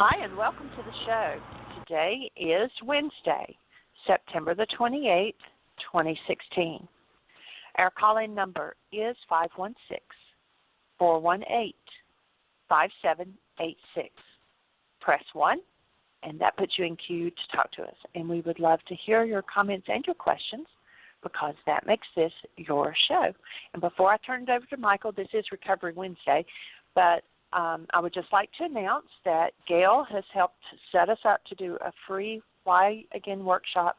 Hi, and welcome to the show. Today is Wednesday, September the 28th, 2016. Our call-in number is 516-418-5786. Press 1, and that puts you in queue to talk to us. And we would love to hear your comments and your questions because that makes this your show. And before I turn it over to Michael, this is Recovery Wednesday, but I would just like to announce that Gail has helped set us up to do a free Why Again workshop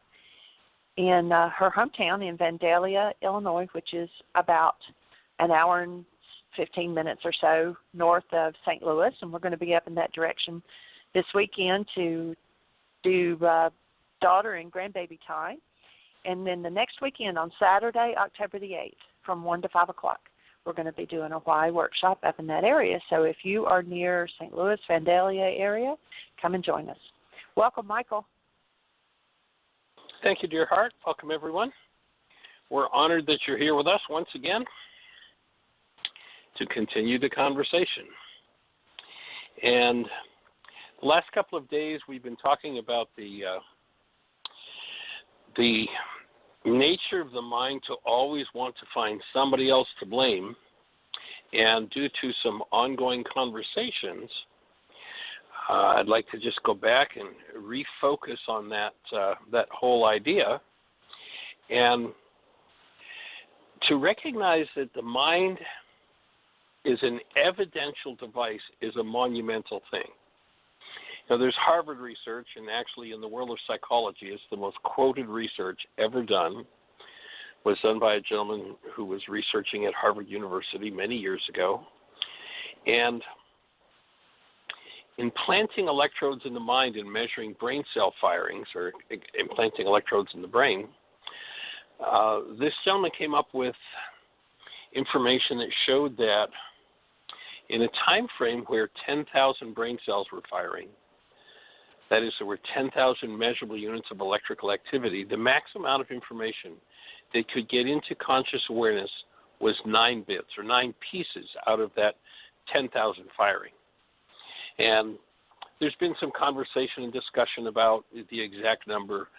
in her hometown in Vandalia, Illinois, which is about an hour and 15 minutes or so north of St. Louis, and we're going to be up in that direction this weekend to do daughter and grandbaby time. And then the next weekend on Saturday, October the 8th, from 1 to 5 o'clock. We're going to be doing a why workshop up in that area. So if you are near St. Louis, Vandalia area, come and join us. Welcome, Michael. Thank you, dear heart. Welcome, everyone. We're honored that you're here with us once again to continue the conversation. And the last couple of days, we've been talking about the nature of the mind to always want to find somebody else to blame, and due to some ongoing conversations, I'd like to just go back and refocus on that whole idea, and to recognize that the mind is an evidential device is a monumental thing. Now, there's Harvard research, and actually in the world of psychology, it's the most quoted research ever done. It was done by a gentleman who was researching at Harvard University many years ago. And implanting electrodes in the mind and measuring brain cell firings, or implanting electrodes in the brain, this gentleman came up with information that showed that in a time frame where 10,000 brain cells were firing, that is, there were 10,000 measurable units of electrical activity, the max amount of information that could get into conscious awareness was 9 bits, or 9 pieces out of that 10,000 firing. And there's been some conversation and discussion about the exact number.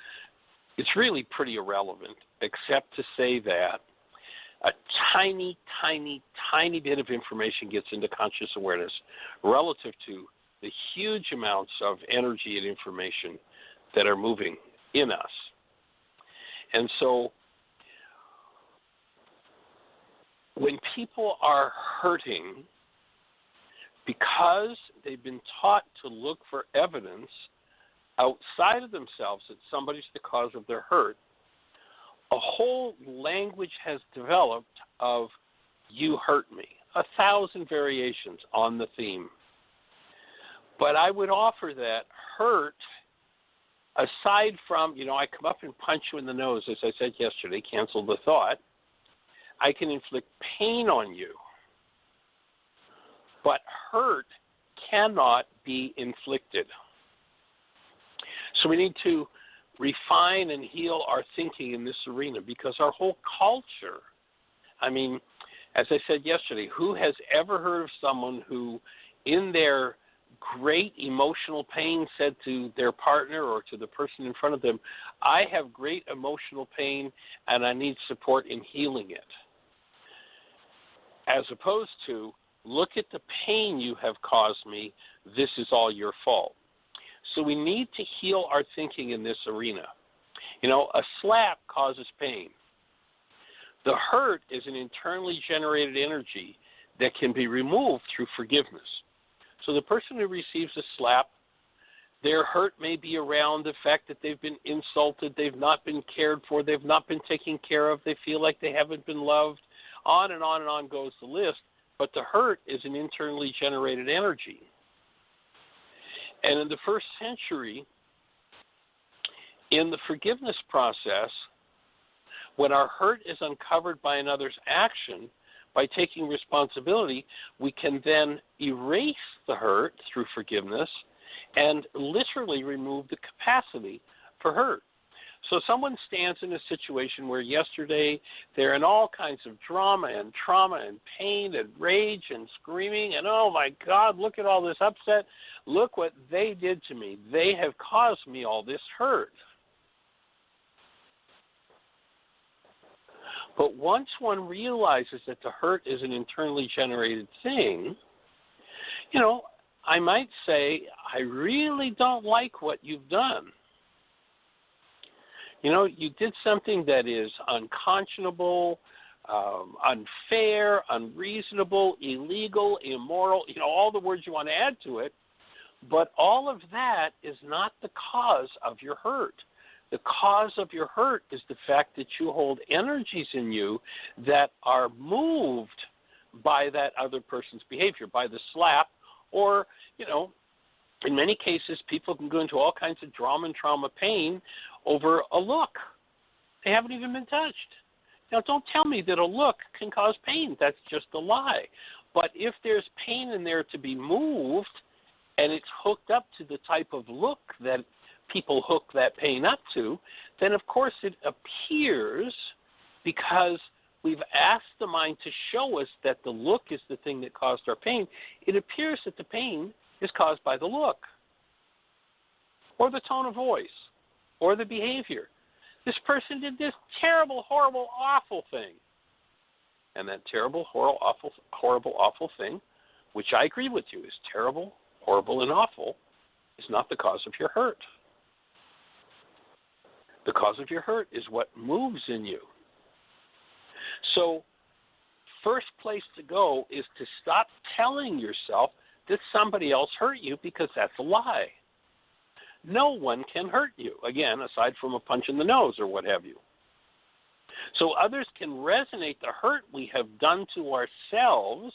It's really pretty irrelevant, except to say that a tiny, tiny, tiny bit of information gets into conscious awareness relative to the huge amounts of energy and information that are moving in us. And so when people are hurting because they've been taught to look for evidence outside of themselves that somebody's the cause of their hurt, a whole language has developed of "you hurt me," 1,000 variations on the theme. But I would offer that hurt, aside from, I come up and punch you in the nose, as I said yesterday, cancel the thought, I can inflict pain on you. But hurt cannot be inflicted. So we need to refine and heal our thinking in this arena, because our whole culture, as I said yesterday, who has ever heard of someone who, in their great emotional pain, said to their partner or to the person in front of them, "I have great emotional pain and I need support in healing it," as opposed to, "Look at the pain you have caused me, this is all your fault." So we need to heal our thinking in this arena. A slap causes pain. The hurt is an internally generated energy that can be removed through forgiveness. So the person who receives a slap, their hurt may be around the fact that they've been insulted, they've not been cared for, they've not been taken care of, they feel like they haven't been loved, on and on goes the list, but the hurt is an internally generated energy. And in the first century, in the forgiveness process, when our hurt is uncovered by another's action, by taking responsibility, we can then erase the hurt through forgiveness and literally remove the capacity for hurt. So someone stands in a situation where yesterday they're in all kinds of drama and trauma and pain and rage and screaming and, oh my God, look at all this upset. Look what they did to me. They have caused me all this hurt. But once one realizes that the hurt is an internally generated thing, I might say, I really don't like what you've done. You did something that is unconscionable, unfair, unreasonable, illegal, immoral, all the words you want to add to it. But all of that is not the cause of your hurt. The cause of your hurt is the fact that you hold energies in you that are moved by that other person's behavior, by the slap, or, in many cases, people can go into all kinds of drama and trauma pain over a look. They haven't even been touched. Now, don't tell me that a look can cause pain. That's just a lie. But if there's pain in there to be moved, and it's hooked up to the type of look that people hook that pain up to, then of course it appears, because we've asked the mind to show us that the look is the thing that caused our pain, it appears that the pain is caused by the look, or the tone of voice, or the behavior. This person did this terrible, horrible, awful thing. And that terrible, horrible, awful thing, which I agree with you is terrible, horrible, and awful, is not the cause of your hurt. The cause of your hurt is what moves in you. So, first place to go is to stop telling yourself that somebody else hurt you, because that's a lie. No one can hurt you, again, aside from a punch in the nose or what have you. So others can resonate the hurt we have done to ourselves,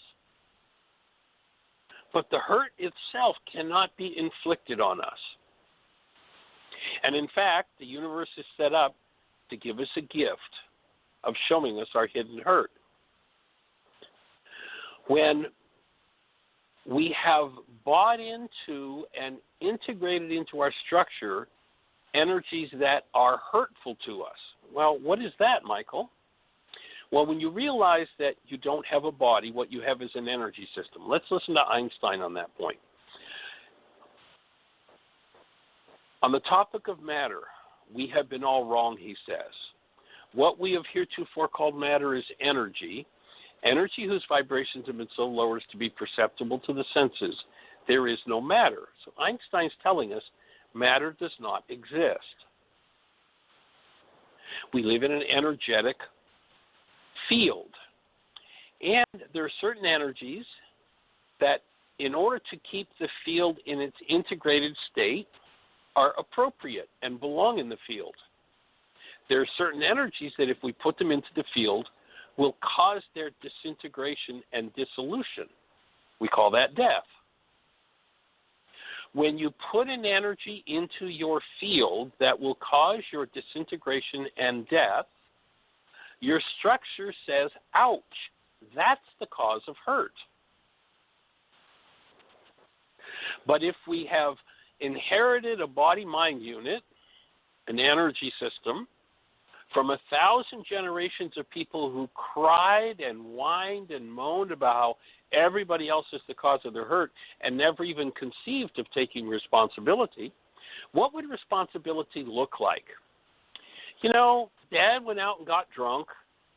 but the hurt itself cannot be inflicted on us. And in fact, the universe is set up to give us a gift of showing us our hidden hurt. When we have bought into and integrated into our structure energies that are hurtful to us. Well, what is that, Michael? Well, when you realize that you don't have a body, what you have is an energy system. Let's listen to Einstein on that point. On the topic of matter, we have been all wrong, he says. What we have heretofore called matter is energy, energy whose vibrations have been so low as to be perceptible to the senses. There is no matter. So Einstein's telling us matter does not exist. We live in an energetic field. And there are certain energies that, in order to keep the field in its integrated state, are appropriate and belong in the field. There are certain energies that, if we put them into the field, will cause their disintegration and dissolution. We call that death. When you put an energy into your field that will cause your disintegration and death, your structure says, ouch, that's the cause of hurt. But if we have inherited a body-mind unit, an energy system, from 1,000 generations of people who cried and whined and moaned about how everybody else is the cause of their hurt and never even conceived of taking responsibility, what would responsibility look like? Dad went out and got drunk,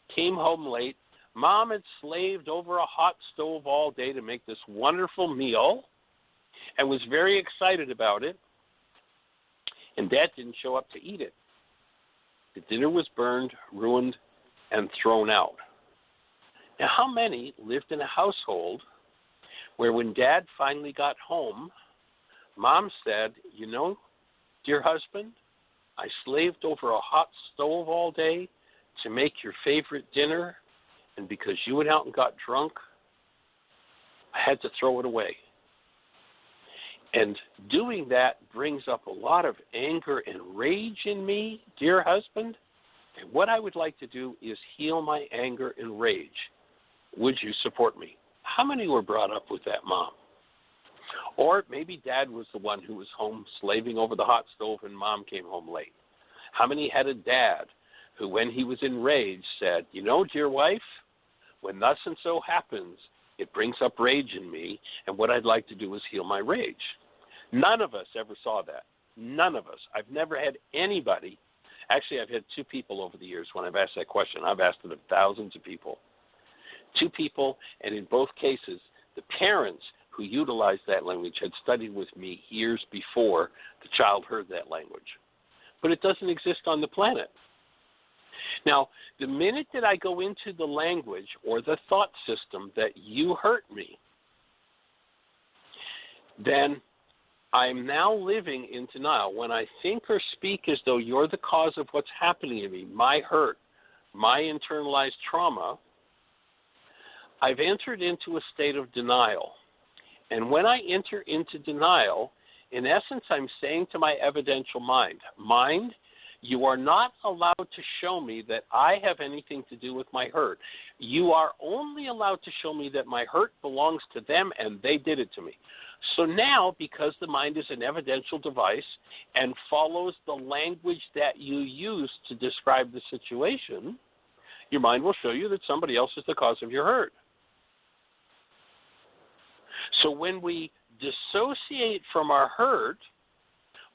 came home late. Mom had slaved over a hot stove all day to make this wonderful meal and was very excited about it, and Dad didn't show up to eat it. The dinner was burned, ruined, and thrown out. Now, how many lived in a household where, when Dad finally got home, Mom said, dear husband, I slaved over a hot stove all day to make your favorite dinner, and because you went out and got drunk, I had to throw it away. And doing that brings up a lot of anger and rage in me, dear husband. And what I would like to do is heal my anger and rage. Would you support me? How many were brought up with that, Mom? Or maybe Dad was the one who was home slaving over the hot stove and Mom came home late. How many had a dad who, when he was enraged, said, you know, dear wife, when thus and so happens, it brings up rage in me, and what I'd like to do is heal my rage. None of us ever saw that. None of us. I've never had anybody. Actually, I've had two people over the years when I've asked that question. I've asked it of thousands of people. Two people, and in both cases, the parents who utilized that language had studied with me years before the child heard that language. But it doesn't exist on the planet. Now, the minute that I go into the language or the thought system that you hurt me, then I'm now living in denial. When I think or speak as though you're the cause of what's happening to me, my hurt, my internalized trauma, I've entered into a state of denial. And when I enter into denial, in essence, I'm saying to my evidential mind, mind, you are not allowed to show me that I have anything to do with my hurt. You are only allowed to show me that my hurt belongs to them and they did it to me. So now, because the mind is an evidential device and follows the language that you use to describe the situation, your mind will show you that somebody else is the cause of your hurt. So when we dissociate from our hurt,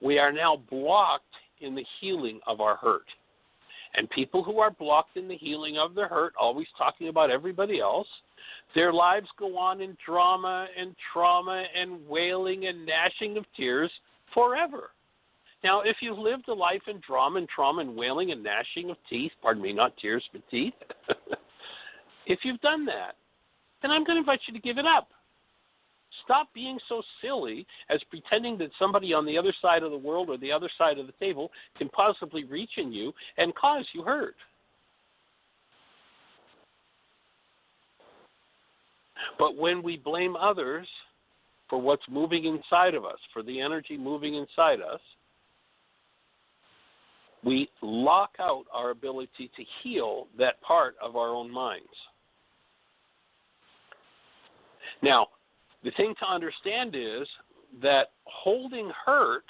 we are now blocked in the healing of our hurt. And people who are blocked in the healing of their hurt, always talking about everybody else, their lives go on in drama and trauma and wailing and gnashing of tears forever. Now, if you've lived a life in drama and wailing and gnashing of teeth, pardon me, not tears, but teeth, if you've done that, then I'm going to invite you to give it up. Stop being so silly as pretending that somebody on the other side of the world or the other side of the table can possibly reach in you and cause you hurt. But when we blame others for what's moving inside of us, for the energy moving inside us, we lock out our ability to heal that part of our own minds. Now, the thing to understand is that holding hurt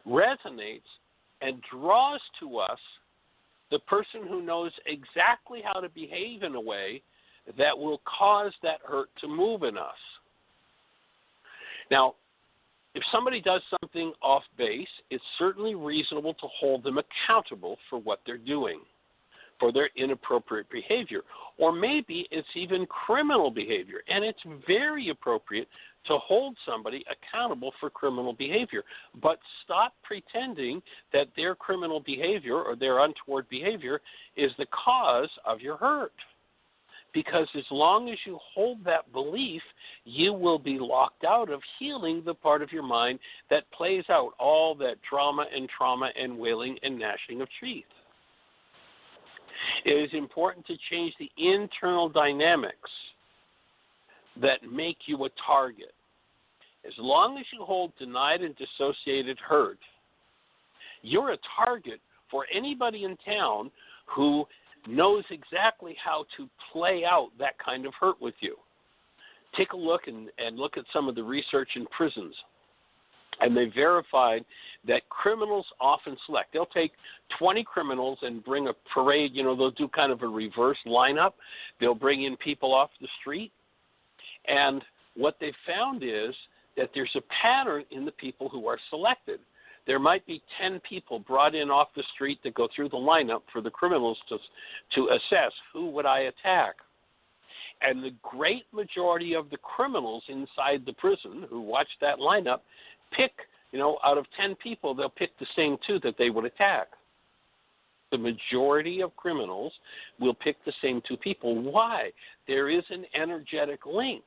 resonates and draws to us the person who knows exactly how to behave in a way that will cause that hurt to move in us. Now, if somebody does something off base, it's certainly reasonable to hold them accountable for what they're doing, for their inappropriate behavior. Or maybe it's even criminal behavior, and it's very appropriate to hold somebody accountable for criminal behavior. But stop pretending that their criminal behavior or their untoward behavior is the cause of your hurt. Because as long as you hold that belief, you will be locked out of healing the part of your mind that plays out all that drama and wailing and gnashing of teeth. It is important to change the internal dynamics that make you a target. As long as you hold denied and dissociated hurt, you're a target for anybody in town who knows exactly how to play out that kind of hurt with you. Take a look and look at some of the research in prisons. And they verified that criminals often select. They'll take 20 criminals and bring a parade, they'll do kind of a reverse lineup. They'll bring in people off the street. And what they found is that there's a pattern in the people who are selected. There might be 10 people brought in off the street that go through the lineup for the criminals to assess who would I attack. And the great majority of the criminals inside the prison who watch that lineup pick, out of 10 people, they'll pick the same 2 that they would attack. The majority of criminals will pick the same 2 people. Why? There is an energetic link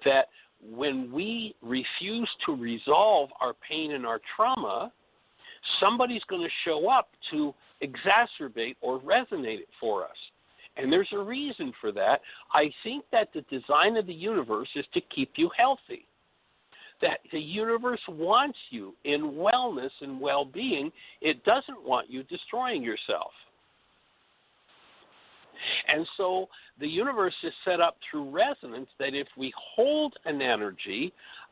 that when we refuse to resolve our pain and our trauma, somebody's going to show up to exacerbate or resonate it for us. And there's a reason for that. I think that the design of the universe is to keep you healthy. That the universe wants you in wellness and well-being. It doesn't want you destroying yourself. And so the universe is set up through resonance that if we hold an energy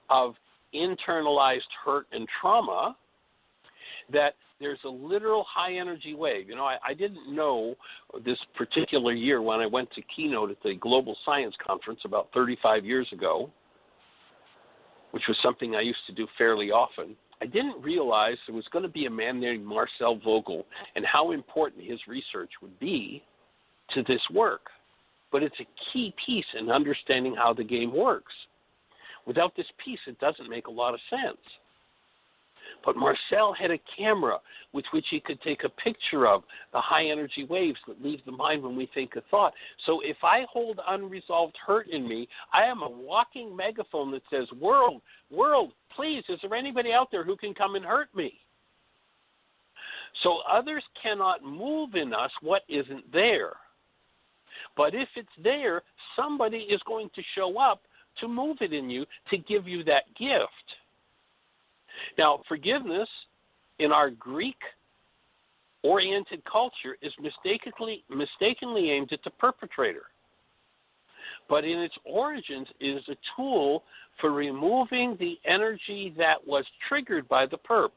of internalized hurt and trauma, that there's a literal high energy wave. You know, I didn't know this particular year when I went to keynote at the Global Science Conference about 35 years ago, which was something I used to do fairly often. I didn't realize there was going to be a man named Marcel Vogel and how important his research would be to this work. But it's a key piece in understanding how the game works. Without this piece, it doesn't make a lot of sense. But Marcel had a camera with which he could take a picture of the high energy waves that leave the mind when we think a thought. So if I hold unresolved hurt in me, I am a walking megaphone that says, world, please, is there anybody out there who can come and hurt me? So others cannot move in us what isn't there. But if it's there, somebody is going to show up to move it in you, to give you that gift. Now, forgiveness in our Greek-oriented culture is mistakenly aimed at the perpetrator. But in its origins, it is a tool for removing the energy that was triggered by the perp.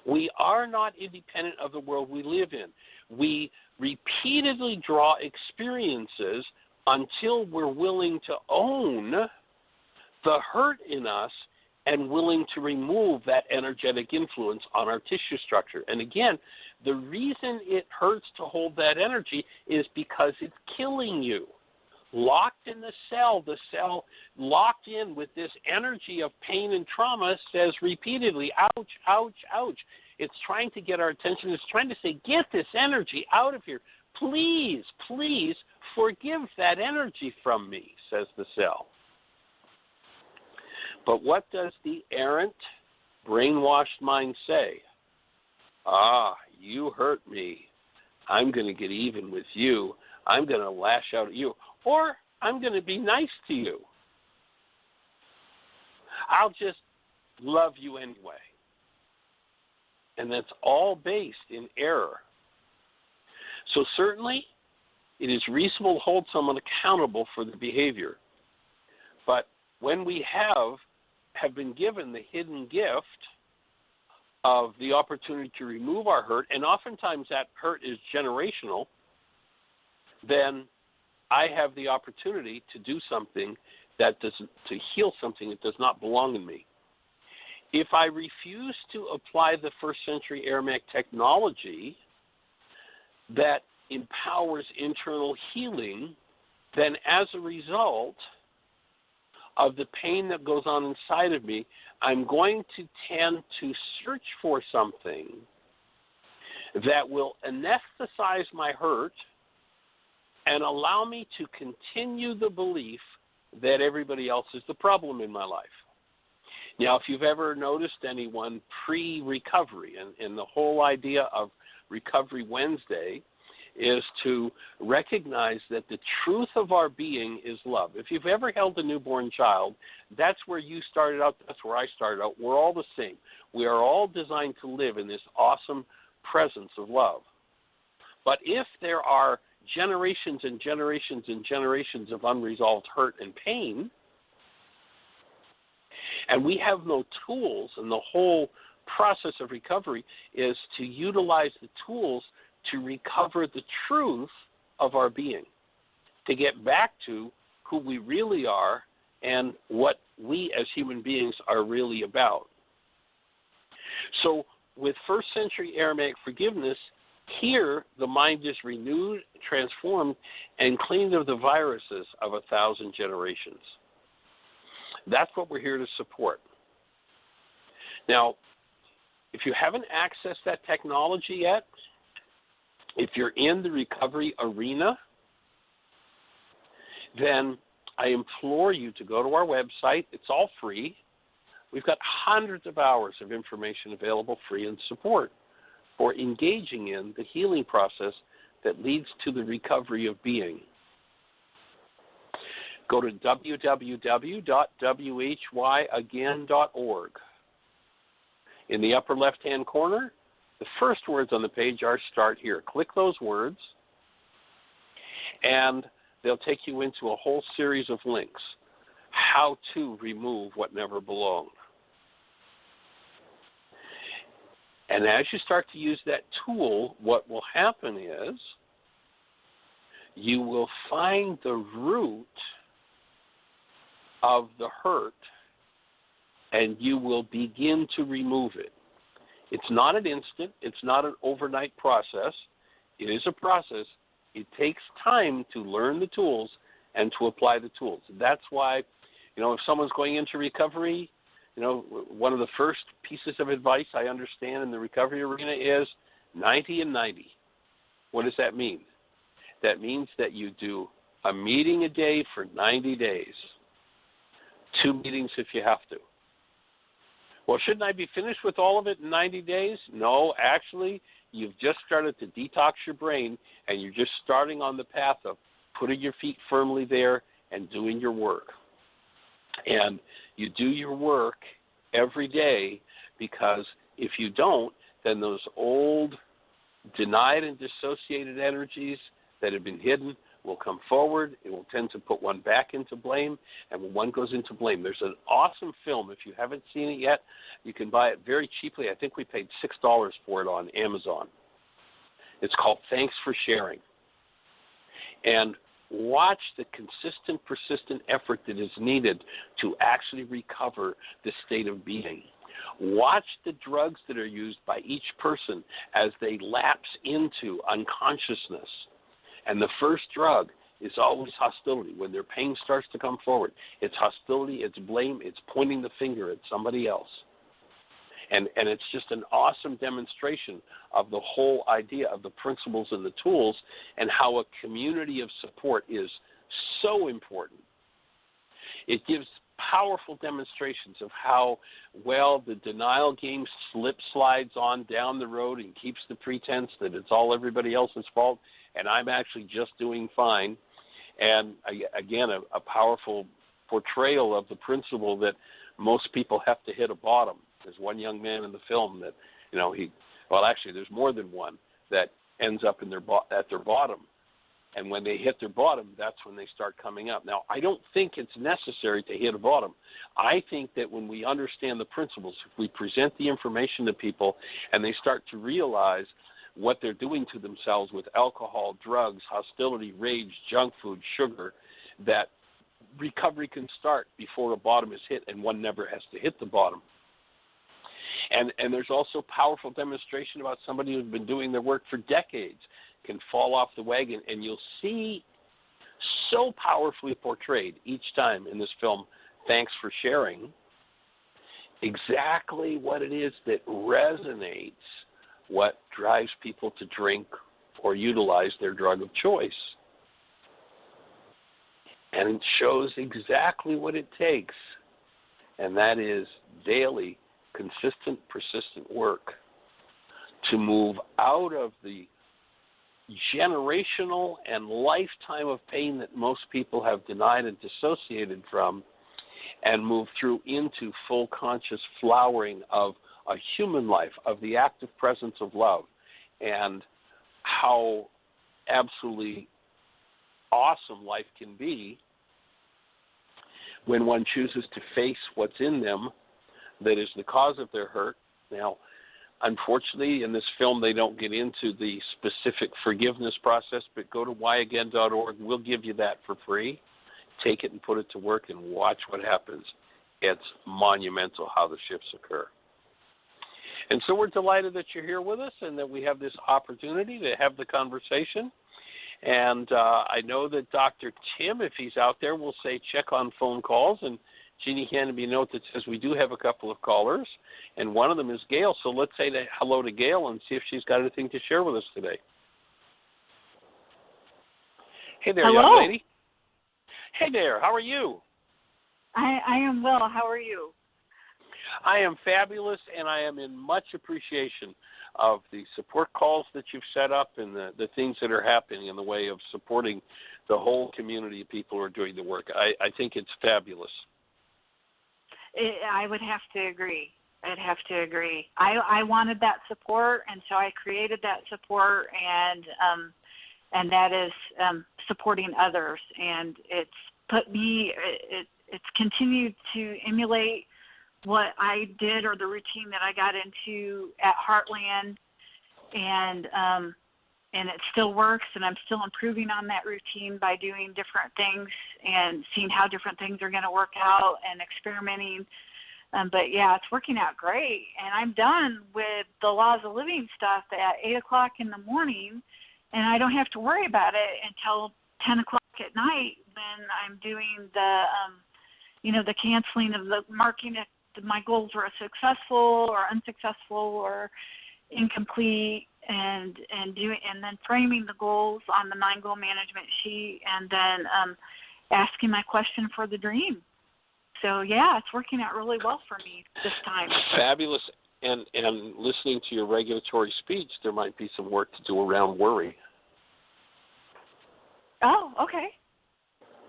We are not independent of the world we live in. We repeatedly draw experiences until we're willing to own the hurt in us and willing to remove that energetic influence on our tissue structure. And again, the reason it hurts to hold that energy is because it's killing you. Locked in the cell locked in with this energy of pain and trauma says repeatedly, ouch, ouch, ouch. It's trying to get our attention. It's trying to say, get this energy out of here. Please, please forgive that energy from me, says the cell. But what does the errant, brainwashed mind say? Ah, you hurt me. I'm going to get even with you. I'm going to lash out at you. Or I'm going to be nice to you. I'll just love you anyway. And that's all based in error. So certainly, it is reasonable to hold someone accountable for the behavior. But when we have been given the hidden gift of the opportunity to remove our hurt, and oftentimes that hurt is generational, then I have the opportunity to do something to heal something that does not belong in me. If I refuse to apply the first century Aramaic technology that empowers internal healing, then as a result of the pain that goes on inside of me, I'm going to tend to search for something that will anesthetize my hurt and allow me to continue the belief that everybody else is the problem in my life. Now, if you've ever noticed anyone pre-recovery, and the whole idea of Recovery Wednesday is to recognize that the truth of our being is love. If you've ever held a newborn child, that's where you started out, that's where I started out. We're all the same. We are all designed to live in this awesome presence of love. But if there are generations and generations and generations of unresolved hurt and pain, and we have no tools, and the whole process of recovery is to utilize the tools to recover the truth of our being, to get back to who we really are and what we as human beings are really about. So with first century Aramaic forgiveness, here the mind is renewed, transformed, and cleaned of the viruses of 1,000 generations. That's what we're here to support. Now, if you haven't accessed that technology yet, if you're in the recovery arena, then I implore you to go to our website. It's all free. We've got hundreds of hours of information available free and support for engaging in the healing process that leads to the recovery of being. Go to www.whyagain.org. In the upper left-hand corner, the first words on the page are "Start Here." Click those words, and they'll take you into a whole series of links. How to remove what never belonged. And as you start to use that tool, what will happen is you will find the root of the hurt, and you will begin to remove it. It's not an instant. It's not an overnight process. It is a process. It takes time to learn the tools and to apply the tools. That's why, if someone's going into recovery, one of the first pieces of advice I understand in the recovery arena is 90 and 90. What does that mean? That means that you do a meeting a day for 90 days. 2 meetings if you have to. Well, shouldn't I be finished with all of it in 90 days? No, actually, you've just started to detox your brain, and you're just starting on the path of putting your feet firmly there and doing your work. And you do your work every day, because if you don't, then those old denied and dissociated energies that have been hidden will come forward. It will tend to put one back into blame, and when one goes into blame, there's an awesome film. If you haven't seen it yet, you can buy it very cheaply. I think we paid $6 for it on Amazon. It's called Thanks for Sharing. And watch the consistent, persistent effort that is needed to actually recover the state of being. Watch the drugs that are used by each person as they lapse into unconsciousness. And the first drug is always hostility. When their pain starts to come forward, it's hostility, it's blame, it's pointing the finger at somebody else. And it's just an awesome demonstration of the whole idea of the principles and the tools, and how a community of support is so important. It gives powerful demonstrations of how well the denial game slides on down the road and keeps the pretense that it's all everybody else's fault, and I'm actually just doing fine. And again, a powerful portrayal of the principle that most people have to hit a bottom. There's one young man in the film that, actually there's more than one, that ends up at their bottom. And when they hit their bottom, that's when they start coming up. Now, I don't think it's necessary to hit a bottom. I think that when we understand the principles, if we present the information to people and they start to realize what they're doing to themselves with alcohol, drugs, hostility, rage, junk food, sugar, that recovery can start before a bottom is hit, and one never has to hit the bottom. And there's also powerful demonstration about somebody who's been doing their work for decades can fall off the wagon, and you'll see so powerfully portrayed each time in this film, Thanks for Sharing, exactly what it is that resonates, what drives people to drink or utilize their drug of choice. And it shows exactly what it takes, and that is daily, consistent, persistent work to move out of the generational and lifetime of pain that most people have denied and dissociated from, and move through into full conscious flowering of a human life, of the active presence of love, and how absolutely awesome life can be when one chooses to face what's in them that is the cause of their hurt. Now, unfortunately, in this film, they don't get into the specific forgiveness process, but go to whyagain.org. We'll give you that for free. Take it and put it to work and watch what happens. It's monumental how the shifts occur. And so we're delighted that you're here with us and that we have this opportunity to have the conversation. And I know that Dr. Tim, if he's out there, will say check on phone calls. And Jeannie handed me a note that says we do have a couple of callers, and one of them is Gail. So let's say hello to Gail and see if she's got anything to share with us today. Hey there, hello. Young lady. Hey there, how are you? I am well. How are you? I am fabulous, and I am in much appreciation of the support calls that you've set up and the things that are happening in the way of supporting the whole community of people who are doing the work. I think it's fabulous. I would have to agree. I'd have to agree. I wanted that support, and so I created that support, and that is supporting others. And it's put me. It's continued to emulate what I did or the routine that I got into at Heartland, and it still works, and I'm still improving on that routine by doing different things and seeing how different things are going to work out and experimenting. But yeah, it's working out great, and I'm done with the Laws of Living stuff at 8 o'clock in the morning, and I don't have to worry about it until 10 o'clock at night when I'm doing the, the canceling of the marking if my goals were successful or unsuccessful or incomplete, and then framing the goals on the 9-goal management sheet, and then asking my question for the dream. So yeah, it's working out really well for me this time. Fabulous. And listening to your regulatory speech, there might be some work to do around worry. Oh, okay.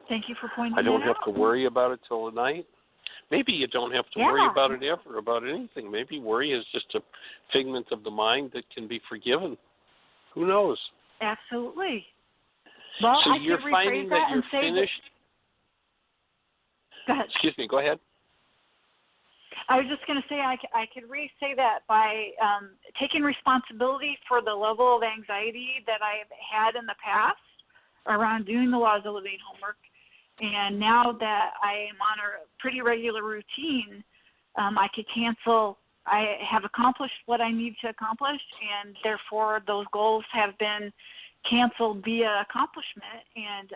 Thank you for pointing that out. I don't have to worry about it till the night. Maybe you don't have to worry about it ever, about anything. Maybe worry is just a figment of the mind that can be forgiven. Who knows? Absolutely. Well, so I you're could finding rephrase that and you're say finished? Go ahead. Excuse me, go ahead. I was just going to say I could re-say that by taking responsibility for the level of anxiety that I've had in the past around doing the Laws of Living homework. And now that I am on a pretty regular routine, I could cancel. I have accomplished what I need to accomplish, and therefore those goals have been canceled via accomplishment, and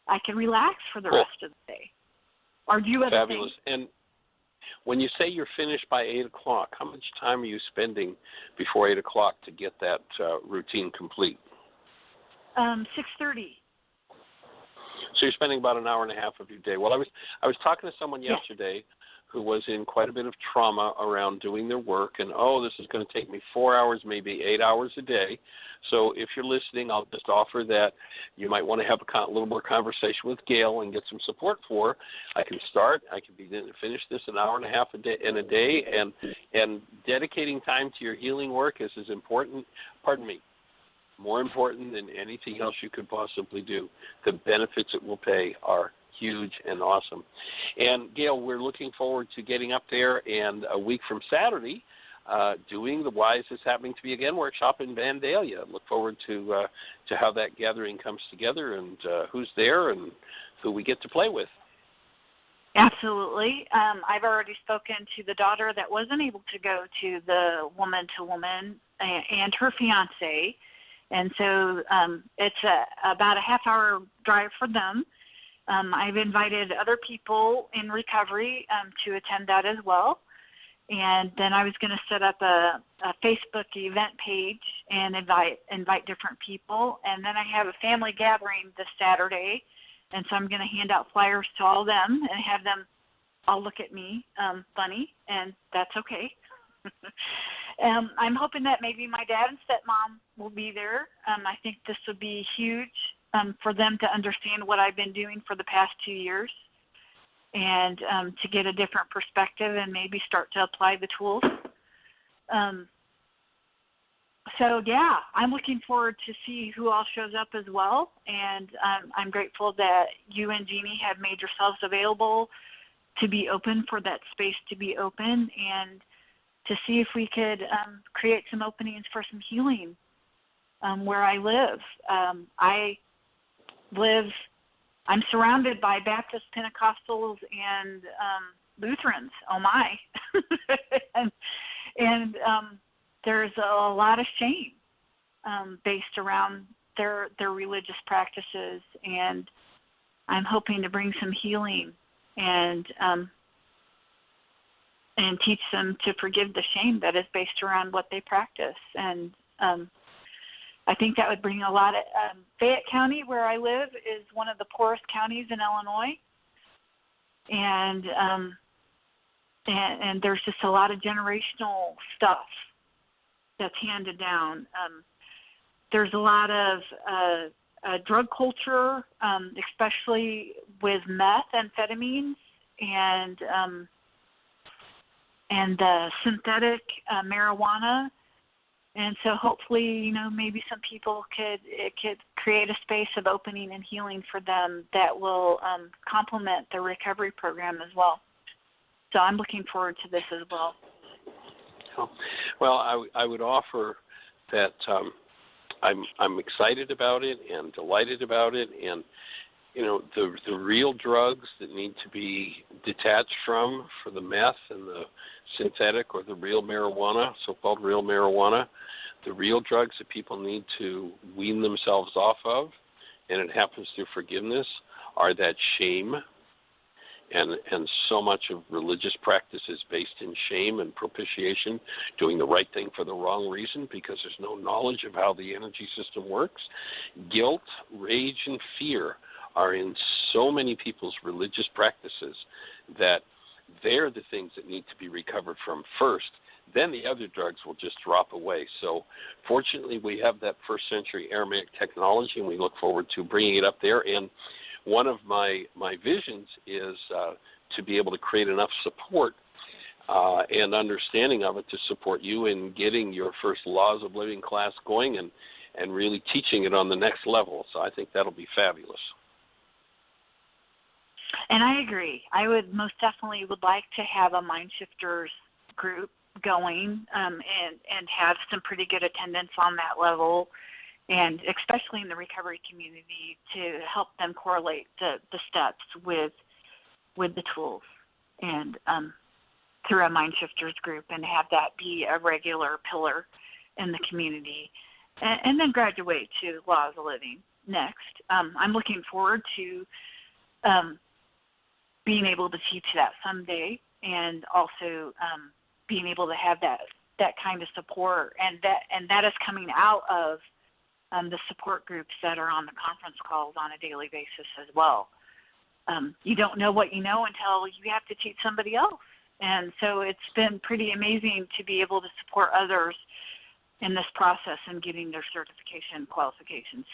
I can relax for the rest of the day. Or do other Fabulous. things. And when you say you're finished by 8 o'clock, how much time are you spending before 8 o'clock to get that routine complete? 6:30. So you're spending about an hour and a half of your day. Well, I was talking to someone yesterday who was in quite a bit of trauma around doing their work, and this is going to take me 4 hours, maybe 8 hours a day. So if you're listening, I'll just offer that you might want to have a little more conversation with Gail and get some support for. I can finish this an hour and a half a day, and dedicating time to your healing work is as important. More important than anything else you could possibly do. The benefits it will pay are huge and awesome. And Gail, we're looking forward to getting up there and a week from Saturday doing the Why Is This Happening to Me Again workshop in Vandalia. Look forward to how that gathering comes together and who's there and who we get to play with. Absolutely. I've already spoken to the daughter that wasn't able to go to the woman-to-woman and her fiance. And so it's about a half-hour drive for them. I've invited other people in recovery to attend that as well. And then I was going to set up a Facebook event page and invite different people. And then I have a family gathering this Saturday. And so I'm going to hand out flyers to all of them and have them all look at me funny, and that's okay. I'm hoping that maybe my dad and stepmom will be there. I think this would be huge for them to understand what I've been doing for the past 2 years, and to get a different perspective and maybe start to apply the tools. So yeah, I'm looking forward to see who all shows up as well, and I'm grateful that you and Jeannie have made yourselves available to be open for that space to be open, and to see if we could create some openings for some healing where I live. I'm surrounded by Baptist, Pentecostals, and Lutherans. Oh my! and there's a lot of shame based around their religious practices, and I'm hoping to bring some healing and teach them to forgive the shame that is based around what they practice. And I think that would bring a lot of Fayette County, where I live, is one of the poorest counties in Illinois, and there's just a lot of generational stuff that's handed down. There's a lot of drug culture, especially with methamphetamines and the synthetic marijuana. And so hopefully, maybe some people could create a space of opening and healing for them that will complement the recovery program as well. So I'm looking forward to this as well. Well, I would offer that I'm excited about it and delighted about it, and the real drugs that need to be detached from for the meth and the synthetic or the real marijuana, so-called real marijuana, the real drugs that people need to wean themselves off of, and it happens through forgiveness, are that shame. And so much of religious practice is based in shame and propitiation, doing the right thing for the wrong reason because there's no knowledge of how the energy system works. Guilt, rage, and fear are in so many people's religious practices that they're the things that need to be recovered from first. Then the other drugs will just drop away. So fortunately, we have that first century Aramaic technology, and we look forward to bringing it up there. And one of my visions is to be able to create enough support and understanding of it to support you in getting your first Laws of Living class going and really teaching it on the next level. So I think that'll be fabulous. And I agree. I would most definitely would like to have a MindShifters group going and have some pretty good attendance on that level, and especially in the recovery community, to help them correlate the steps with the tools, and through a MindShifters group, and have that be a regular pillar in the community, and then graduate to Laws of Living next. I'm looking forward to being able to teach that someday, and also being able to have that kind of support, and that is coming out of the support groups that are on the conference calls on a daily basis as well. You don't know what you know until you have to teach somebody else. And so it's been pretty amazing to be able to support others in this process and getting their certification qualifications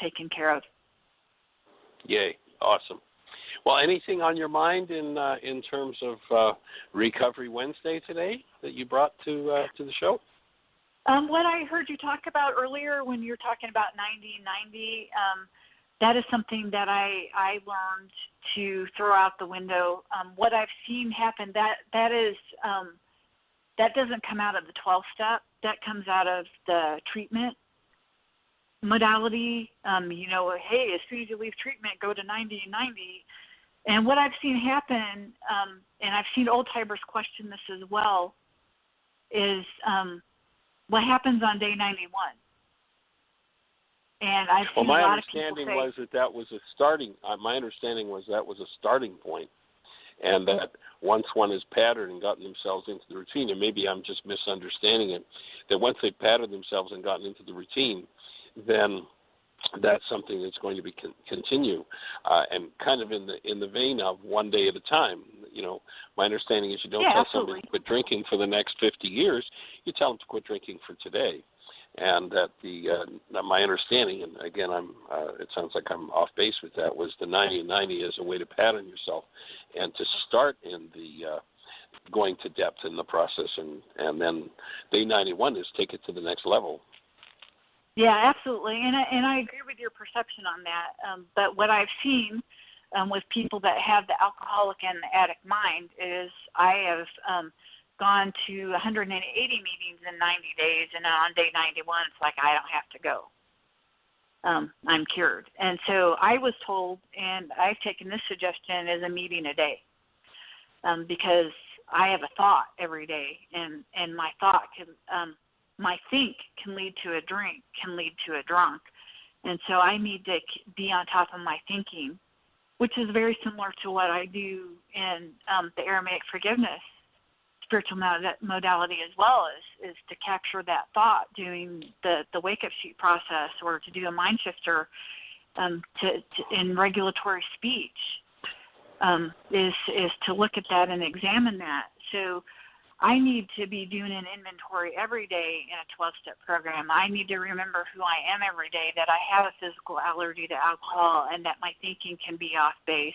taken care of. Yay. Awesome. Well, anything on your mind in terms of Recovery Wednesday today that you brought to the show? What I heard you talk about earlier when you were talking about 90-90, that is something that I learned to throw out the window. What I've seen happen, that is that doesn't come out of the 12-step. That comes out of the treatment modality. Hey, as soon as you leave treatment, go to 90-90. And what I've seen happen, and I've seen old-timers question this as well, is what happens on day 91. And I've seen a lot of people say... My understanding was that was a starting... my understanding was that was a starting point, and that once one has patterned and gotten themselves into the routine, and maybe I'm just misunderstanding it, that once they've patterned themselves and gotten into the routine, then that's something that's going to be continue, and kind of in the vein of one day at a time. My understanding is you don't tell somebody to quit drinking for the next 50 years. You tell them to quit drinking for today. And that my understanding, and again, it sounds like I'm off base with that, was the 90-90 as a way to pattern yourself and to start in the going to depth in the process, and then day 91 is take it to the next level. Yeah, absolutely, and I agree with your perception on that. But what I've seen with people that have the alcoholic and the addict mind is I have gone to 180 meetings in 90 days, and on day 91, it's like I don't have to go. I'm cured. And so I was told, and I've taken this suggestion as a meeting a day, because I have a thought every day, and my thought can, my think can lead to a drink, can lead to a drunk. And so I need to be on top of my thinking, which is very similar to what I do in the Aramaic forgiveness spiritual modality as well, is to capture that thought doing the wake-up sheet process, or to do a mind shifter in regulatory speech, is to look at that and examine that. So I need to be doing an inventory every day in a 12-step program. I need to remember who I am every day, that I have a physical allergy to alcohol, and that my thinking can be off base.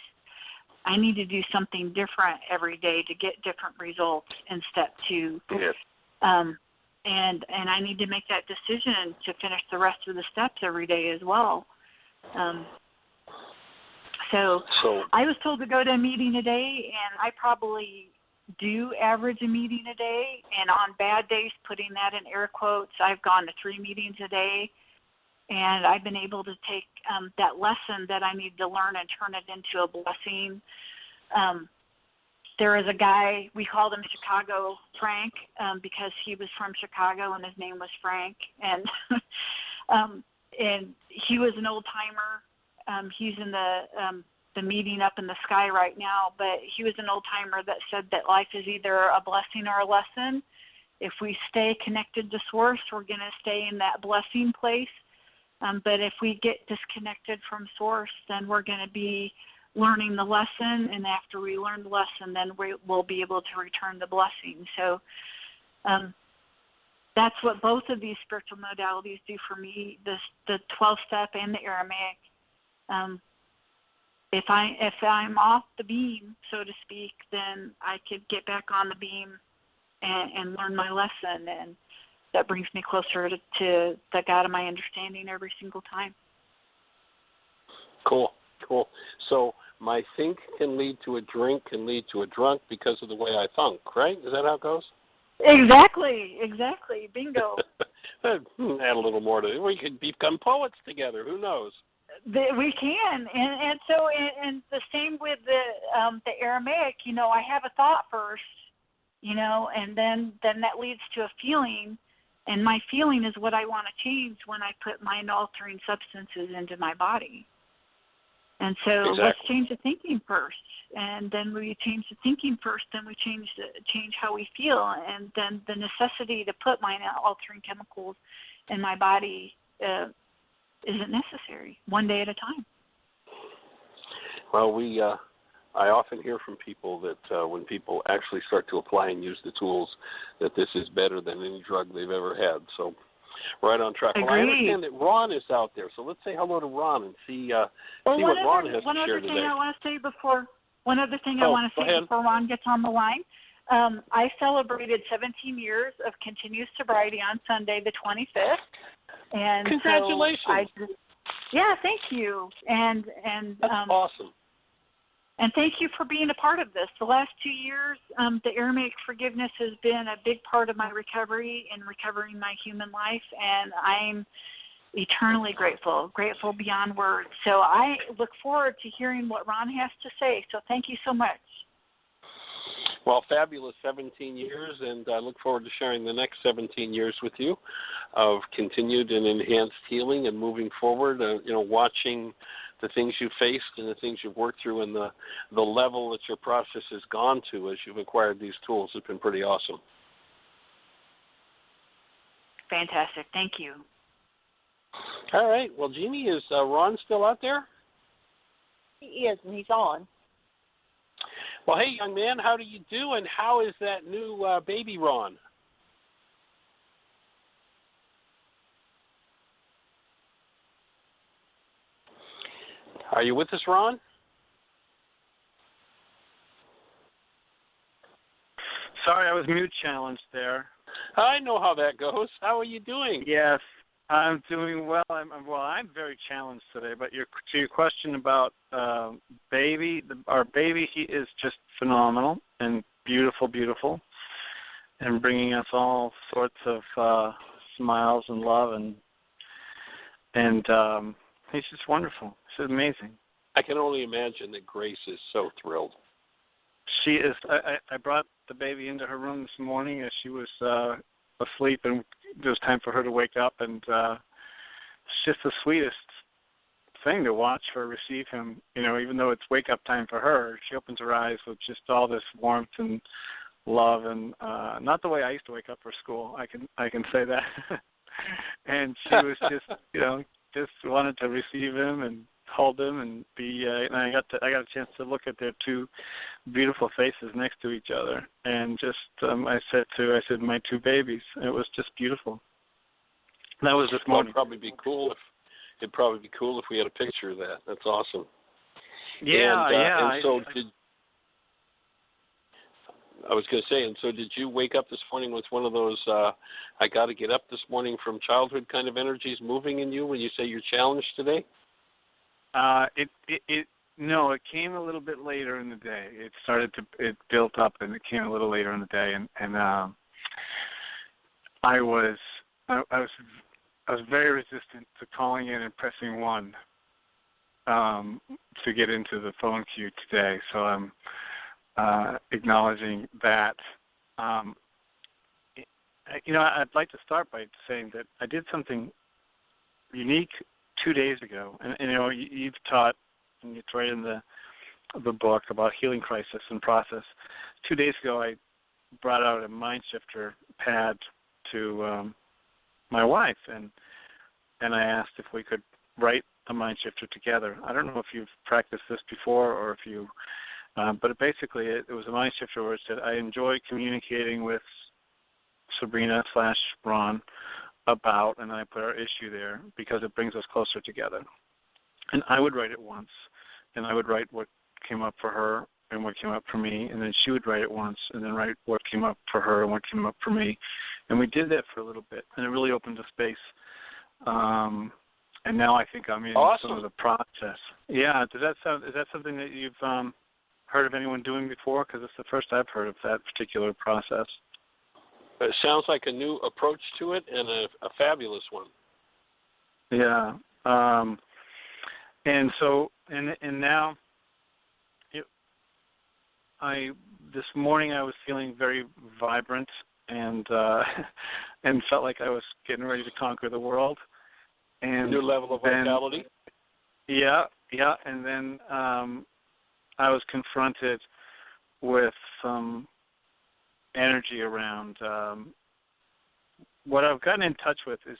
I need to do something different every day to get different results in step 2. Yes. And I need to make that decision to finish the rest of the steps every day as well. So I was told to go to a meeting a day, and I probably do average a meeting a day, and on bad days, putting that in air quotes, I've gone to 3 meetings a day, and I've been able to take that lesson that I need to learn and turn it into a blessing. There is a guy, we called him Chicago Frank, because he was from Chicago and his name was Frank, and and he was an old timer. He's in the meeting up in the sky right now, but he was an old timer that said that life is either a blessing or a lesson. If we stay connected to Source, we're going to stay in that blessing place. But if we get disconnected from Source, then we're going to be learning the lesson, and after we learn the lesson, then we'll be able to return the blessing. So that's what both of these spiritual modalities do for me, the 12-step and the Aramaic. If I'm off the beam, so to speak, then I could get back on the beam and learn my lesson, and that brings me closer to the God of my understanding every single time. Cool. So my think can lead to a drink, can lead to a drunk because of the way I thunk, right? Is that how it goes? Exactly. Bingo. Add a little more to it. We could become poets together. Who knows? We can, and so the same with the Aramaic. I have a thought first, and then that leads to a feeling, and my feeling is what I want to change when I put mind-altering substances into my body. And so Let's change the thinking first, and then we change the thinking first, then we change how we feel, and then the necessity to put mind-altering chemicals in my body isn't necessary, one day at a time. Well, I often hear from people that when people actually start to apply and use the tools, that this is better than any drug they've ever had. So right on track. Well, I understand that Ron is out there, so let's say hello to Ron and see what Ron has to share today. One other thing I want to say before Ron gets on the line. I celebrated 17 years of continuous sobriety on Sunday, the 25th. And congratulations! So thank you. And that's awesome. And thank you for being a part of this. The last 2 years, the Aramaic forgiveness has been a big part of my recovery and recovering my human life, and I'm eternally grateful beyond words. So I look forward to hearing what Ron has to say. So thank you so much. Well, fabulous 17 years, and I look forward to sharing the next 17 years with you of continued and enhanced healing and moving forward, watching the things you've faced and the things you've worked through and the level that your process has gone to as you've acquired these tools has been pretty awesome. Fantastic. Thank you. All right. Well, Jeannie, is Ron still out there? He is, and he's on. Well, hey, young man, how do you do, and how is that new baby Ron? Are you with us, Ron? Sorry, I was mute challenged there. I know how that goes. How are you doing? Yes, I'm doing well. I'm very challenged today. But your question about baby, our baby, he is just phenomenal and beautiful, and bringing us all sorts of smiles and love, and he's just wonderful. It's amazing. I can only imagine that Grace is so thrilled. She is. I brought the baby into her room this morning as she was asleep, and it was time for her to wake up, and it's just the sweetest thing to watch her receive him. Even though it's wake-up time for her, she opens her eyes with just all this warmth and love, and not the way I used to wake up for school. I can say that. And she was just, just wanted to receive him and hold him and be. And I got a chance to look at their two beautiful faces next to each other, and just I said my two babies. It was just beautiful. That was this morning. It'd probably be cool if we had a picture of that. That's awesome. Yeah. And so I was going to say, and so did you wake up this morning with one of those I got to get up this morning from childhood kind of energies moving in you when you say you're challenged today? No, it came a little bit later in the day. It built up, and it came a little later in the day, and I was very resistant to calling in and pressing 1 to get into the phone queue today. So I'm acknowledging that. I'd like to start by saying that I did something unique 2 days ago, and you've taught, and it's right in the book about healing crisis and process. 2 days ago, I brought out a MindShifter pad to my wife, and I asked if we could write a MindShifter together. I don't know if you've practiced this before or if you, but basically it was a MindShifter where it said, I enjoy communicating with Sabrina/Ron about, and I put our issue there because it brings us closer together. And I would write it once, and I would write what came up for her and what came up for me, and then she would write it once and then write what came up for her and what came up for me. And we did that for a little bit, and it really opened a space. And now I think I'm in some of the process. Yeah, is that something that you've heard of anyone doing before? Because it's the first I've heard of that particular process. It sounds like a new approach to it, and a fabulous one. Yeah. And so, and now, this morning I was feeling very vibrant and and felt like I was getting ready to conquer the world. And new level of vitality. Yeah. And then I was confronted with some energy around what I've gotten in touch with is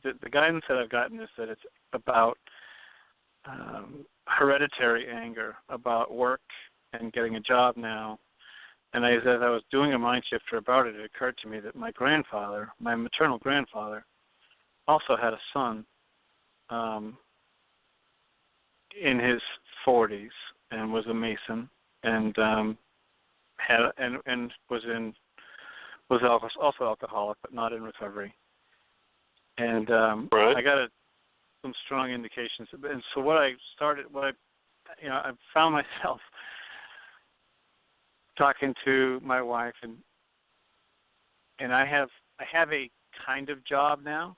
the guidance that I've gotten is that it's about hereditary anger about work and getting a job now. And as I was doing a MindShifter about it, it occurred to me that my grandfather, my maternal grandfather, also had a son in his 40s and was a Mason and was also alcoholic, but not in recovery. And right. I got some strong indications. And so I found myself talking to my wife, and I have a kind of job now.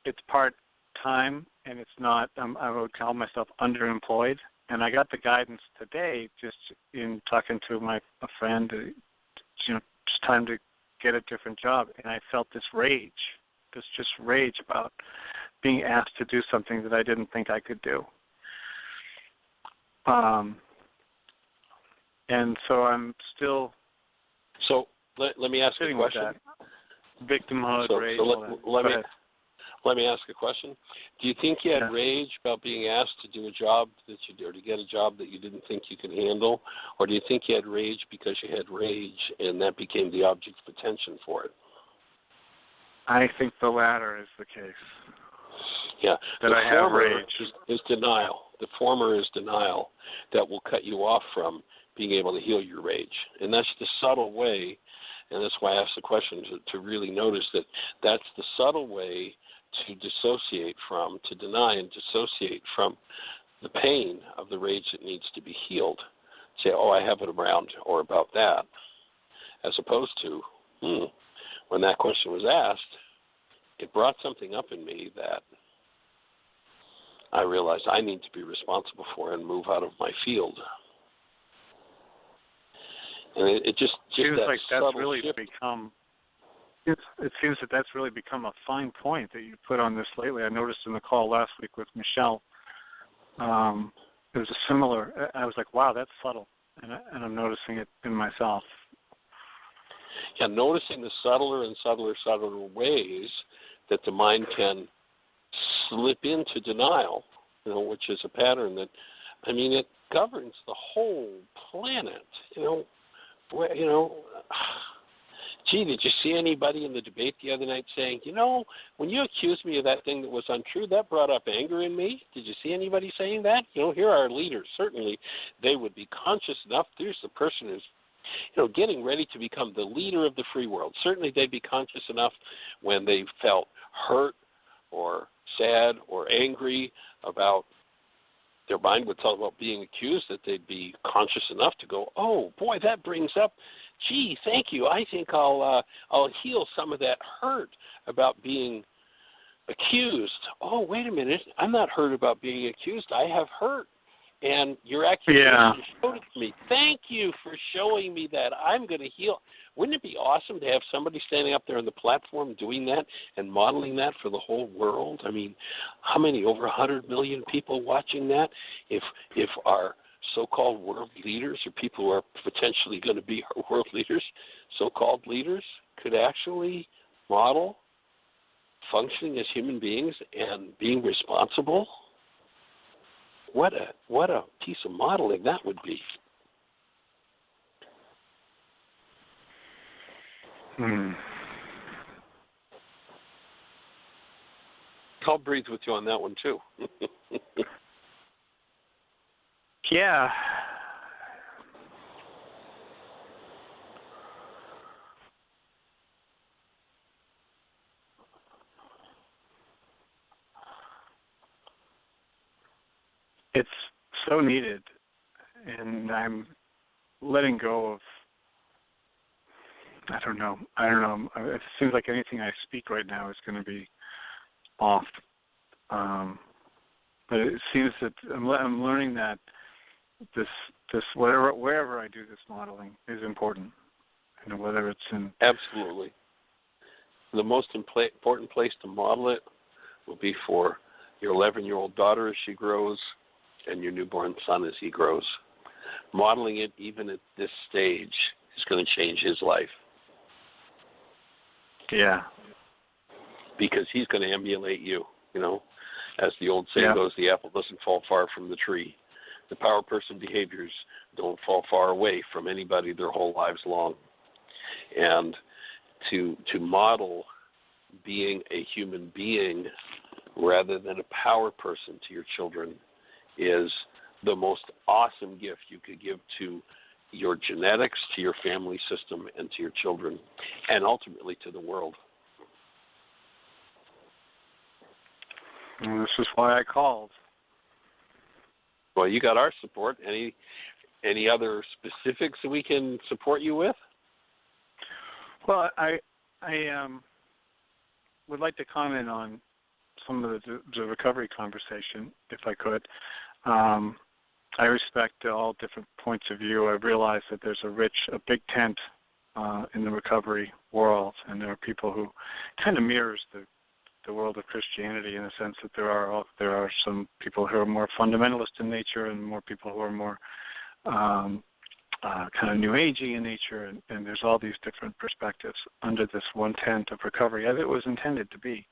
It's part-time, and it's not. I would call myself underemployed. And I got the guidance today, just in talking to a friend. It's time to get a different job, and I felt this rage about being asked to do something that I didn't think I could do. And so I'm still. So let me ask you a question. Victimhood, rage. Let me ask a question. Do you think you had rage about being asked to do a job or to get a job that you didn't think you could handle, or do you think you had rage because you had rage and that became the object of attention for it? I think the latter is the case. Yeah. That I have rage. Is denial. The former is denial that will cut you off from being able to heal your rage. And that's the subtle way, and that's why I asked the question, to really notice that that's the subtle way to dissociate from, to deny and dissociate from the pain of the rage that needs to be healed. Say, oh, I have it around or about that, as opposed to, when that question was asked, it brought something up in me that I realized I need to be responsible for and move out of my field. And it just seems that like that's really shift. become. It seems that that's really become a fine point that you put on this lately. I noticed in the call last week with Michelle. It was a similar. I was like, wow, that's subtle, and I'm noticing it in myself. Yeah, noticing the subtler and subtler ways that the mind can slip into denial, which is a pattern that, it governs the whole planet. Gee, did you see anybody in the debate the other night saying, when you accused me of that thing that was untrue, that brought up anger in me? Did you see anybody saying that? Here are our leaders. Certainly, they would be conscious enough. There's the person who's, getting ready to become the leader of the free world. Certainly, they'd be conscious enough when they felt hurt or sad or angry about their mind would tell them about being accused, that they'd be conscious enough to go, oh, boy, that brings up, gee, thank you. I think I'll heal some of that hurt about being accused. Oh, wait a minute. I'm not hurt about being accused. I have hurt. And your accusation showed it to me. Thank you for showing me that. I'm going to heal. Wouldn't it be awesome to have somebody standing up there on the platform doing that and modeling that for the whole world? I mean, how many? Over 100 million people watching that? If our so-called world leaders, or people who are potentially going to be our world leaders, so-called leaders, could actually model functioning as human beings and being responsible, what a piece of modeling that would be. I'll breathe with you on that one too. Yeah. It's so needed, and I'm letting go of, I don't know. It seems like anything I speak right now is going to be off. But it seems that I'm learning that this wherever I do this modeling is important. You know, whether it's in Absolutely. The most important place to model it will be for your 11-year-old daughter as she grows, and your newborn son as he grows. Modeling it even at this stage is going to change his life. Yeah. Because he's going to emulate you, you know. As the old saying goes, the apple doesn't fall far from the tree. The power person behaviors don't fall far away from anybody their whole lives long. And to model being a human being rather than a power person to your children is the most awesome gift you could give to your genetics, to your family system, and to your children, and ultimately to the world. And this is why I called. Well, you got our support. Any other specifics that we can support you with? Well, I would like to comment on some of the recovery conversation, if I could. I respect all different points of view. I realize that there's a big tent in the recovery world, and there are people who kind of mirrors the world of Christianity in the sense that there are some people who are more fundamentalist in nature and more people who are more kind of new agey in nature, and there's all these different perspectives under this one tent of recovery as it was intended to be.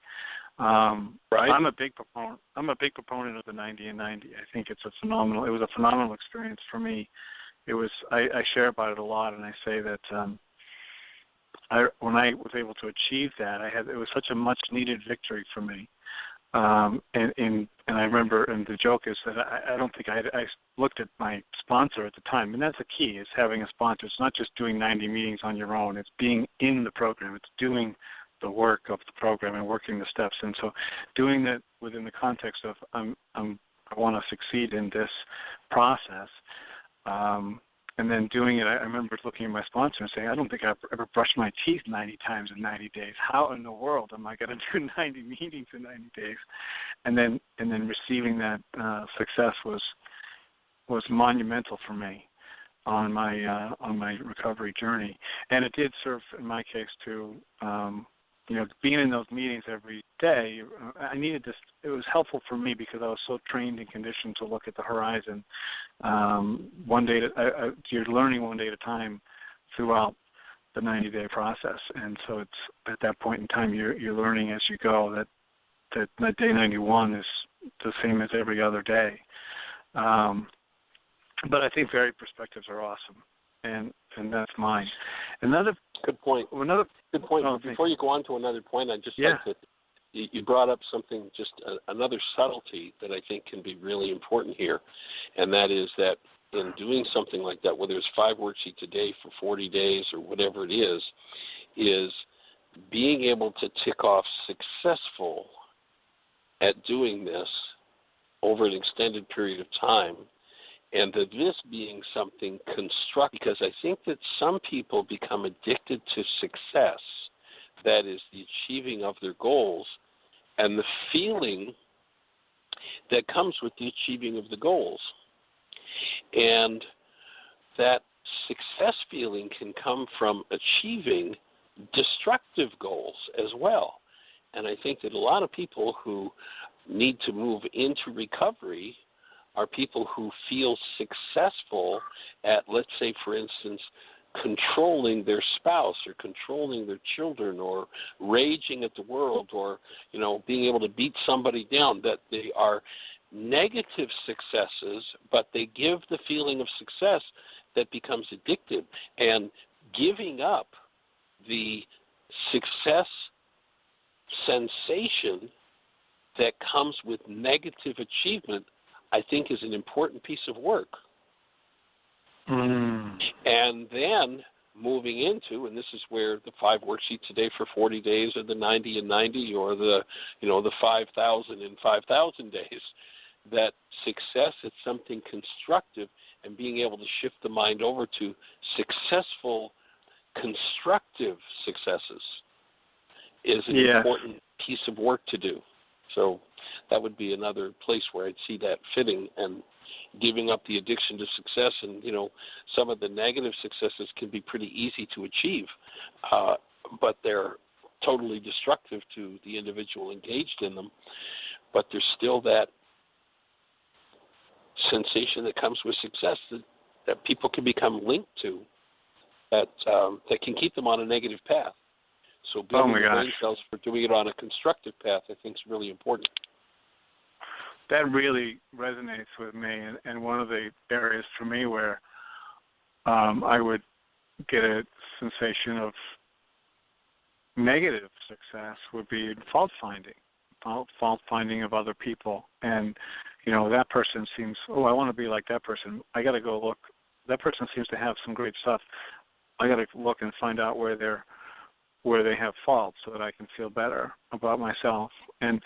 Right. I'm a big proponent of the 90 and 90. I think it was a phenomenal experience for me. I share about it a lot, and I say that when I was able to achieve that, it was such a much needed victory for me. And I remember, and the joke is that I don't think I looked at my sponsor at the time, and that's the key, is having a sponsor. It's not just doing 90 meetings on your own. It's being in the program. It's doing the work of the program and working the steps. And so doing that within the context of I want to succeed in this process, and then doing it, I remember looking at my sponsor and saying, I don't think I've ever brushed my teeth 90 times in 90 days. How in the world am I going to do 90 meetings in 90 days? And then receiving that success was monumental for me on my recovery journey. And it did serve, in my case, to being in those meetings every day. I needed this. It was helpful for me because I was so trained and conditioned to look at the horizon. You're learning one day at a time throughout the 90-day process, and so it's at that point in time you're learning as you go that day 91 is the same as every other day. But I think varied perspectives are awesome, and that's mine. Another good point. Good point. Oh, before you go on to another point, I'd just like to. You brought up something, just another subtlety that I think can be really important here, and that is that in doing something like that, whether it's 5 worksheets a day for 40 days or whatever it is being able to tick off successful at doing this over an extended period of time, and that this being something constructive, because I think that some people become addicted to success, that is the achieving of their goals, and the feeling that comes with the achieving of the goals. And that success feeling can come from achieving destructive goals as well. And I think that a lot of people who need to move into recovery are people who feel successful at, let's say, for instance, controlling their spouse or controlling their children or raging at the world or, being able to beat somebody down, that they are negative successes, but they give the feeling of success that becomes addictive. And giving up the success sensation that comes with negative achievement, I think, is an important piece of work. And then moving into, and this is where the 5 worksheets a day for 40 days or the 90 and 90 or the 5,000 in 5,000 days, that success is something constructive, and being able to shift the mind over to successful, constructive successes is an important piece of work to do. So that would be another place where I'd see that fitting, and giving up the addiction to success. And, some of the negative successes can be pretty easy to achieve, but they're totally destructive to the individual engaged in them. But there's still that sensation that comes with success that people can become linked to, that can keep them on a negative path. So building the brain cells for doing it on a constructive path, I think, is really important. That really resonates with me, and one of the areas for me where I would get a sensation of negative success would be fault finding of other people. And, that person seems, I want to be like that person. I got to go look. That person seems to have some great stuff. I got to look and find out where they have faults so that I can feel better about myself. And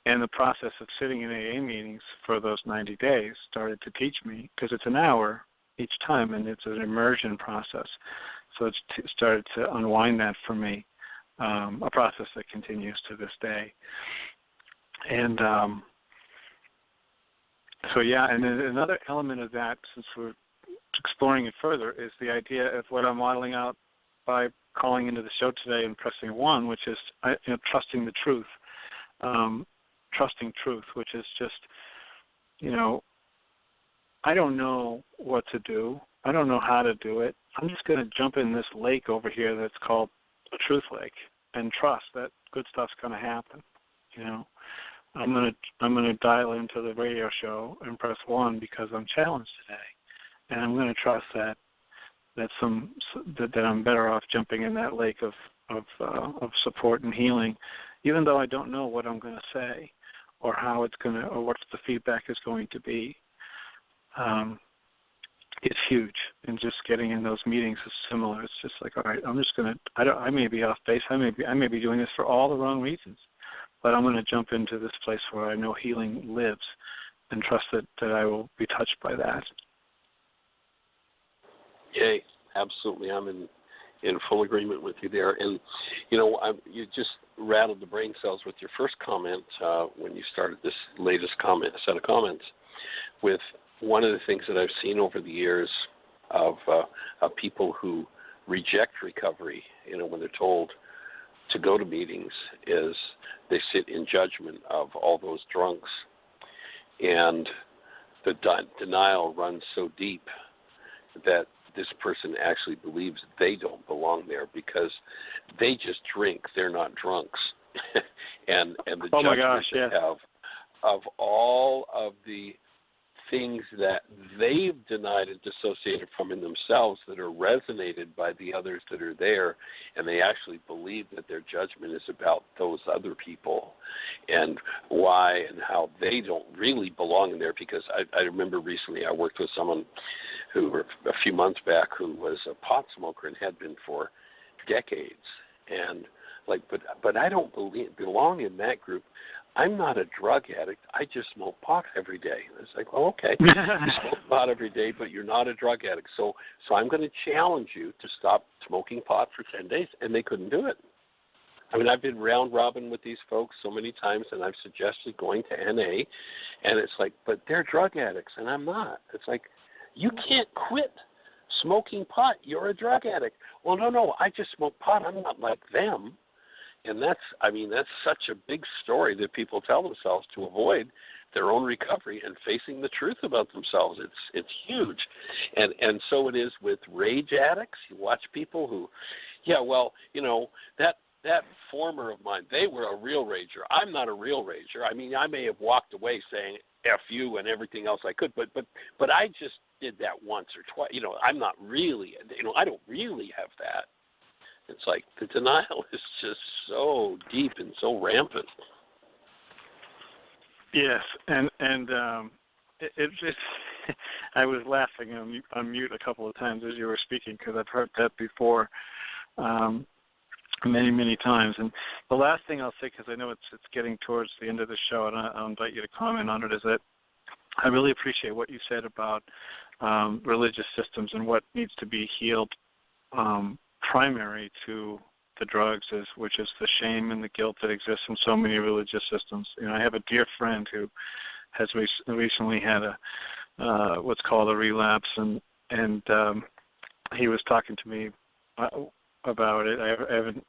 the process of sitting in AA meetings for those 90 days started to teach me, because it's an hour each time, and it's an immersion process. So it started to unwind that for me, a process that continues to this day. And and then another element of that, since we're exploring it further, is the idea of what I'm modeling out by calling into the show today and pressing 1, which is trusting the truth. Trusting truth, which is just, I don't know what to do. I don't know how to do it. I'm just going to jump in this lake over here that's called a truth lake and trust that good stuff's going to happen. I'm going to dial into the radio show and press 1 because I'm challenged today, and I'm going to trust that I'm better off jumping in that lake of support and healing, even though I don't know what I'm going to say or how it's going to, or what the feedback is going to be. It's huge, and just getting in those meetings is similar. It's just like, all right, I'm just going to, I may be off base. I may be doing this for all the wrong reasons, but I'm going to jump into this place where I know healing lives and trust that I will be touched by that. Yay, absolutely. I'm in full agreement with you there. And, you just rattled the brain cells with your first comment when you started this latest set of comments, with one of the things that I've seen over the years of people who reject recovery, when they're told to go to meetings, is they sit in judgment of all those drunks. And the denial runs so deep that this person actually believes they don't belong there because they just drink, they're not drunks. and the judgment they have of all of the things that they've denied and dissociated from in themselves that are resonated by the others that are there, and they actually believe that their judgment is about those other people and why and how they don't really belong in there. Because I remember recently I worked with someone who, a few months back, who was a pot smoker and had been for decades, and but I don't belong in that group. I'm not a drug addict. I just smoke pot every day. It's like, well, okay, you smoke pot every day, but you're not a drug addict. So I'm going to challenge you to stop smoking pot for 10 days. And they couldn't do it. I mean, I've been round robin with these folks so many times, and I've suggested going to NA, and it's like, but they're drug addicts, and I'm not. It's like, you can't quit smoking pot. You're a drug addict. Well, no, I just smoke pot. I'm not like them. And that's such a big story that people tell themselves to avoid their own recovery and facing the truth about themselves. It's huge. And so it is with rage addicts. You watch people who, that former of mine, they were a real rager. I'm not a real rager. I mean, I may have walked away saying F you and everything else I could, but I just did that once or twice. I'm not really, I don't really have that. It's like the denial is just so deep and so rampant. Yes, and it's I was laughing on mute a couple of times as you were speaking because I've heard that before many, many times. And the last thing I'll say, because I know it's getting towards the end of the show, and I'll invite you to comment on it, is that I really appreciate what you said about religious systems and what needs to be healed primary to the drugs, which is the shame and the guilt that exists in so many religious systems. I have a dear friend who has recently had what's called a relapse, and he was talking to me about it. I haven't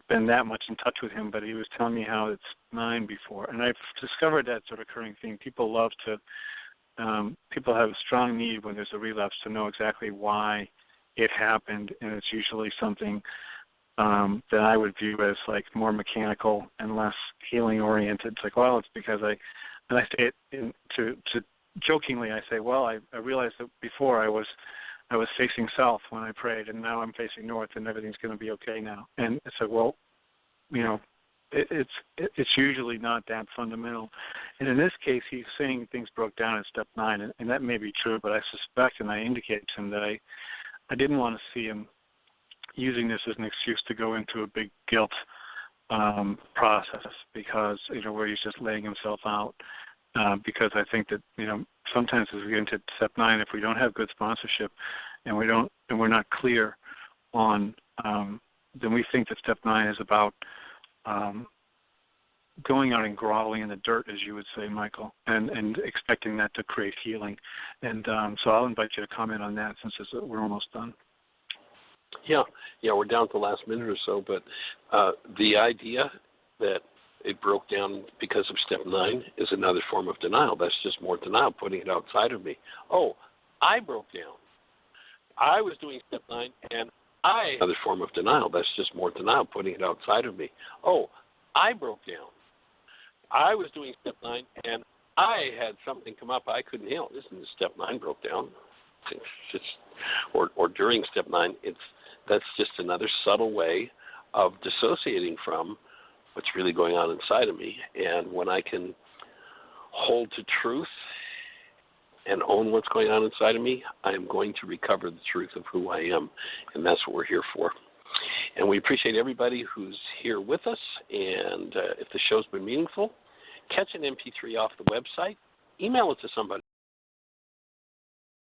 been that much in touch with him, but he was telling me how it's mine before, and I've discovered that sort of recurring thing. People have a strong need when there's a relapse to know exactly why it happened, and it's usually something that I would view as like more mechanical and less healing oriented. It's like, well, it's because and I say it to jokingly, I say, well, I realized that before I was facing south when I prayed, and now I'm facing north, and everything's going to be okay now. And it's like, well, it's usually not that fundamental. And in this case, he's saying things broke down at step 9, and that may be true, but I suspect, and I indicated to him that I didn't want to see him using this as an excuse to go into a big guilt process because, where he's just laying himself out. Because I think that, sometimes as we get into step 9, if we don't have good sponsorship and we're not clear on, then we think that step 9 is about going out and groveling in the dirt, as you would say, Michael, and expecting that to create healing. And so I'll invite you to comment on that since we're almost done. Yeah, we're down to the last minute or so, but the idea that it broke down because of step 9 is another form of denial. That's just more denial, putting it outside of me. Oh, I broke down. I was doing step 9, and another form of denial. That's just more denial, putting it outside of me. Oh, I broke down. I was doing step 9, and I had something come up I couldn't handle. Isn't step 9 broke down? It's just, or during step 9, that's just another subtle way of dissociating from what's really going on inside of me. And when I can hold to truth and own what's going on inside of me, I am going to recover the truth of who I am. And that's what we're here for. And we appreciate everybody who's here with us. And if the show's been meaningful, catch an MP3 off the website, email it to somebody.